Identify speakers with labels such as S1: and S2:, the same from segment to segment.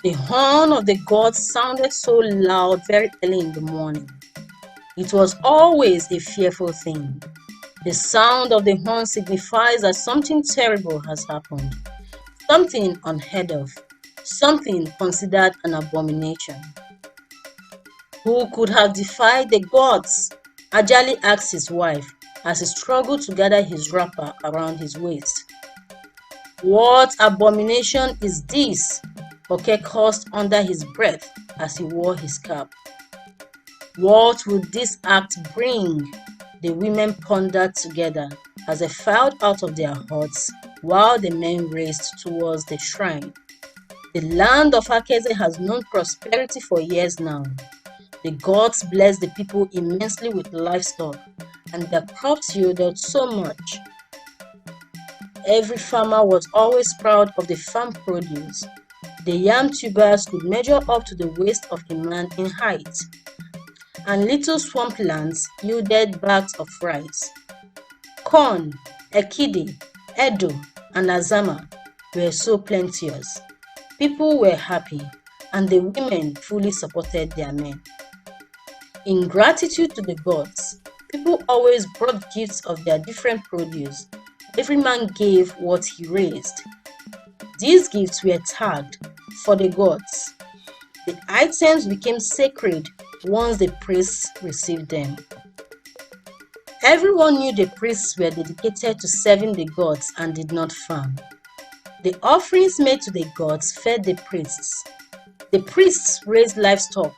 S1: The horn of the gods sounded so loud very early in the morning. It was always a fearful thing. The sound of the horn signifies that something terrible has happened, something unheard of, something considered an abomination. Who could have defied the gods? Ajali asked his wife as he struggled to gather his wrapper around his waist. What abomination is this? Oke cursed under his breath as he wore his cap. What would this act bring? The women pondered together as they filed out of their huts while the men raced towards the shrine. The land of Akeze has known prosperity for years now. The gods blessed the people immensely with livestock, and their crops yielded so much. Every farmer was always proud of the farm produce. The yam tubers could measure up to the waist of a man in height, and little swamplands yielded bags of rice. Corn, ekidi, edo, and azama were so plenteous. People were happy, and the women fully supported their men. In gratitude to the gods, people always brought gifts of their different produce. Every man gave what he raised. These gifts were tagged for the gods. The items became sacred once the priests received them. Everyone knew the priests were dedicated to serving the gods and did not farm. The offerings made to the gods fed the priests. The priests raised livestock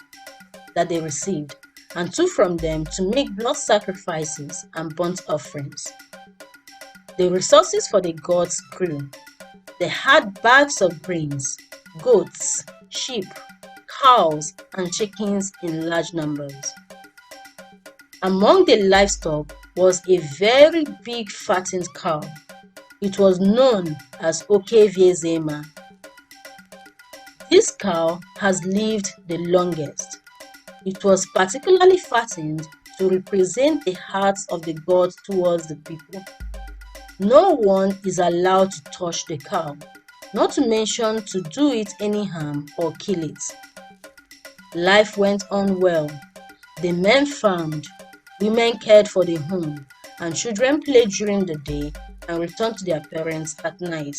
S1: that they received and took from them to make blood sacrifices and burnt offerings. The resources for the gods grew. They had bags of grains, goats, sheep, cows, and chickens in large numbers. Among the livestock was a very big fattened cow. It was known as Okeviezema. This cow has lived the longest. It was particularly fattened to represent the hearts of the gods towards the people. No one is allowed to touch the cow, not to mention to do it any harm or kill it. Life went on well. The men farmed, women cared for the home, and children played during the day and returned to their parents at night.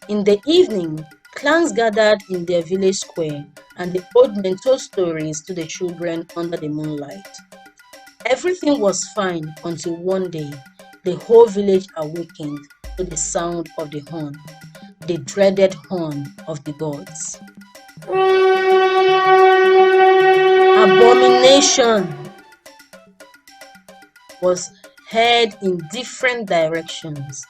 S1: In the evening, clans gathered in their village square, and the old men told stories to the children under the moonlight. Everything was fine until one day, the whole village awakened to the sound of the horn, the dreaded horn of the gods. Abomination was heard in different directions.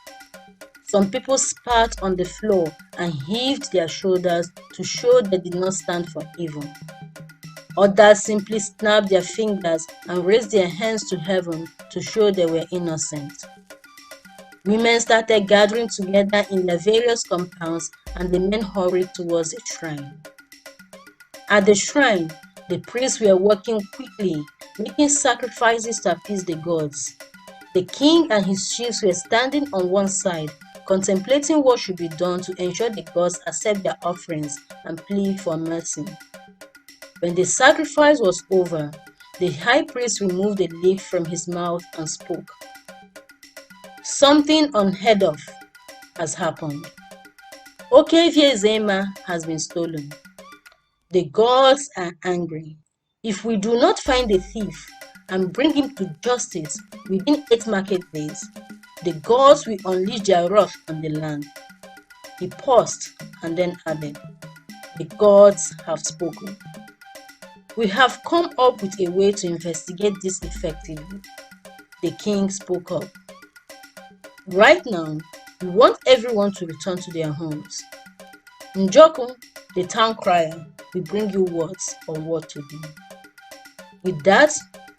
S1: Some people spat on the floor and heaved their shoulders to show they did not stand for evil. Others simply snapped their fingers and raised their hands to heaven to show they were innocent. Women started gathering together in their various compounds, and the men hurried towards the shrine. At the shrine, the priests were working quickly, making sacrifices to appease the gods. The king and his chiefs were standing on one side, contemplating what should be done to ensure the gods accept their offerings and plead for mercy. When the sacrifice was over, the high priest removed the lid from his mouth and spoke. Something unheard of has happened. Okeviezema has been stolen. The gods are angry. If we do not find the thief and bring him to justice within 8 market days, the gods will unleash their wrath on the land. He paused and then added, "The gods have spoken. We have come up with a way to investigate this effectively." The king spoke up. "Right now, we want everyone to return to their homes. Njoku, the town crier, will bring you words on what to do." With that,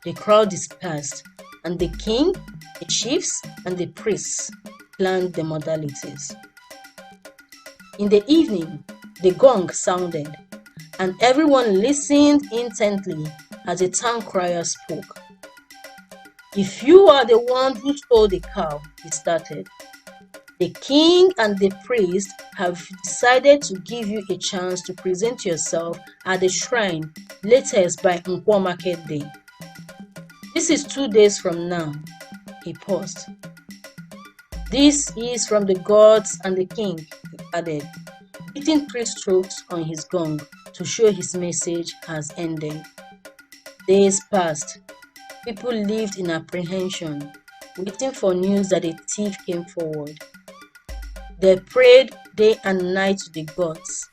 S1: the crowd dispersed, and the king, the chiefs, and the priests planned the modalities. In the evening, the gong sounded, and everyone listened intently as the town crier spoke. "If you are the one who stole the cow," he started, "the The king and the priest have decided to give you a chance to present yourself at the shrine latest by Nkwo market day. This is 2 days from now. He paused. This is from the gods and the king, he added, beating 3 strokes on his gong to show his message has ended. Days passed. People lived in apprehension, waiting for news that a thief came forward. They prayed day and night to the gods,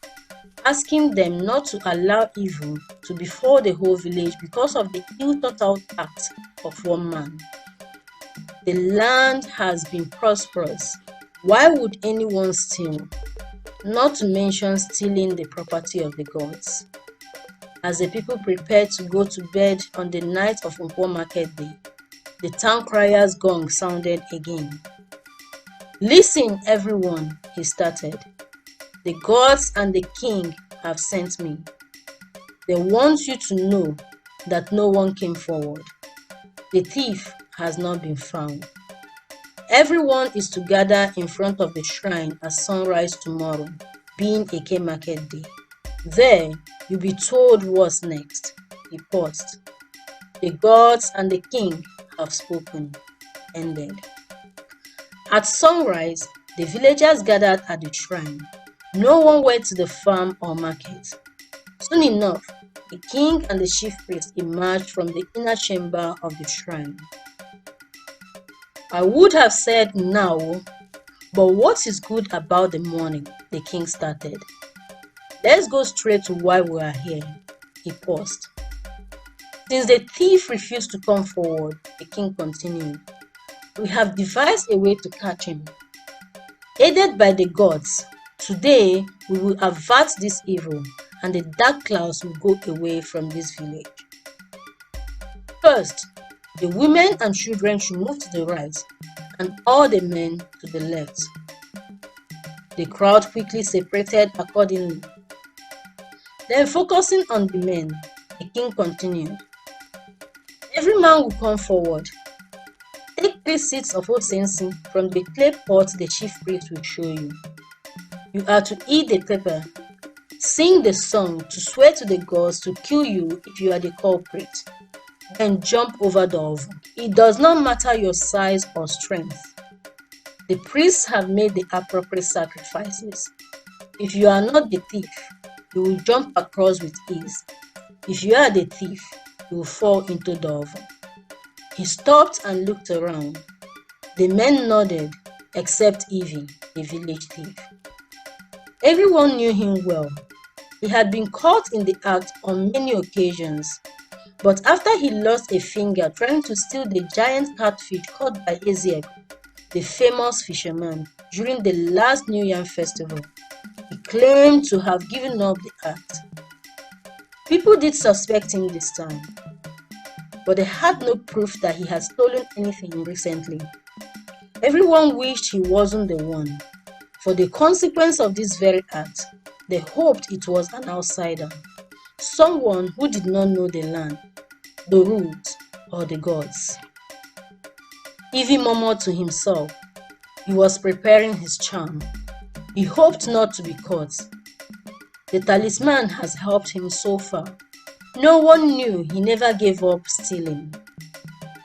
S1: asking them not to allow evil to befall the whole village because of the ill-thought-out act of one man. The land has been prosperous. Why would anyone steal? Not to mention stealing the property of the gods. As the people prepared to go to bed on the night of Nkwo market day, the town crier's gong sounded again. Listen, everyone, he started. The gods and the king have sent me. They want you to know that no one came forward. The thief has not been found. Everyone is to gather in front of the shrine at sunrise tomorrow, being Eke market day. There, you'll be told what's next. He paused. The gods and the king have spoken. Ended. At sunrise, the villagers gathered at the shrine. No one went to the farm or market. Soon enough, the king and the chief priest emerged from the inner chamber of the shrine. I would have said now, but what is good about the morning? The king started. Let's go straight to why we are here. He paused. Since the thief refused to come forward, the king continued, we have devised a way to catch him. Aided by the gods, today we will avert this evil and the dark clouds will go away from this village. First, the women and children should move to the right and all the men to the left. The crowd quickly separated accordingly. Then, focusing on the men, the king continued, every man will come forward. Take 3 seeds of osensi from the clay pot the chief priest will show you. You are to eat the pepper, sing the song to swear to the gods to kill you if you are the culprit, then jump over the oven. It does not matter your size or strength. The priests have made the appropriate sacrifices. If you are not the thief, you will jump across with ease. If you are the thief, you will fall into the oven. He stopped and looked around. The men nodded, except Evie, the village thief. Everyone knew him well. He had been caught in the act on many occasions, but after he lost a finger trying to steal the giant catfish caught by Ezekiel, the famous fisherman, during the last New Yam festival, he claimed to have given up the act. People did suspect him this time, but they had no proof that he had stolen anything recently. Everyone wished he wasn't the one. For the consequence of this very act, they hoped it was an outsider, someone who did not know the land, the rules, or the gods. Evie murmured to himself. He was preparing his charm. He hoped not to be caught. The talisman has helped him so far. No one knew he never gave up stealing.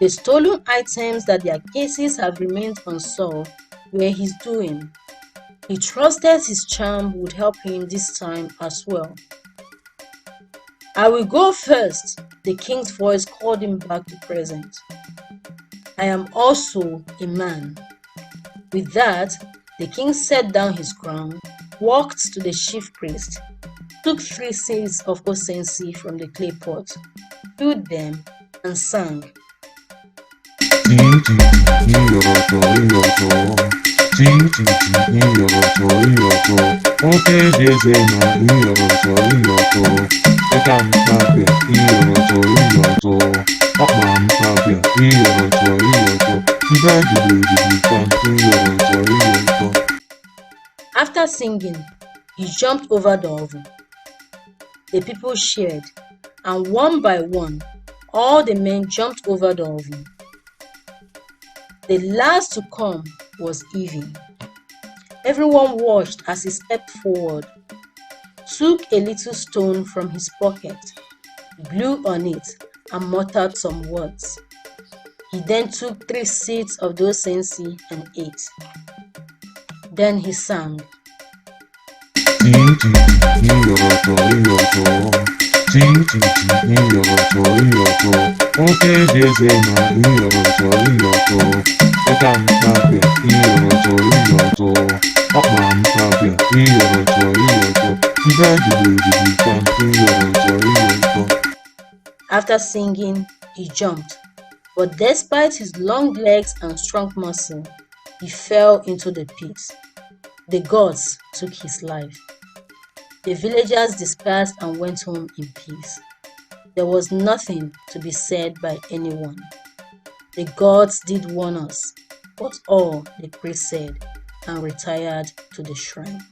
S1: The stolen items that their cases have remained unsolved were his doing. He trusted his charm would help him this time as well. I will go first, the king's voice called him back to present. I am also a man. With that, the king set down his crown, walked to the chief priest, took 3 seeds of osensi from the clay pot, filled them, and sang. After singing, he jumped over the oven. The people cheered, and one by one, all the men jumped over the oven. The last to come was Evie. Everyone watched as he stepped forward, took a little stone from his pocket, blew on it, and muttered some words. He then took 3 seeds of those sensi and ate. Then he sang. After singing, he jumped, but despite his long legs and strong muscle, he fell into the pit. The gods took his life. The villagers dispersed and went home in peace. There was nothing to be said by anyone. The gods did warn us, but all the priest said and retired to the shrine.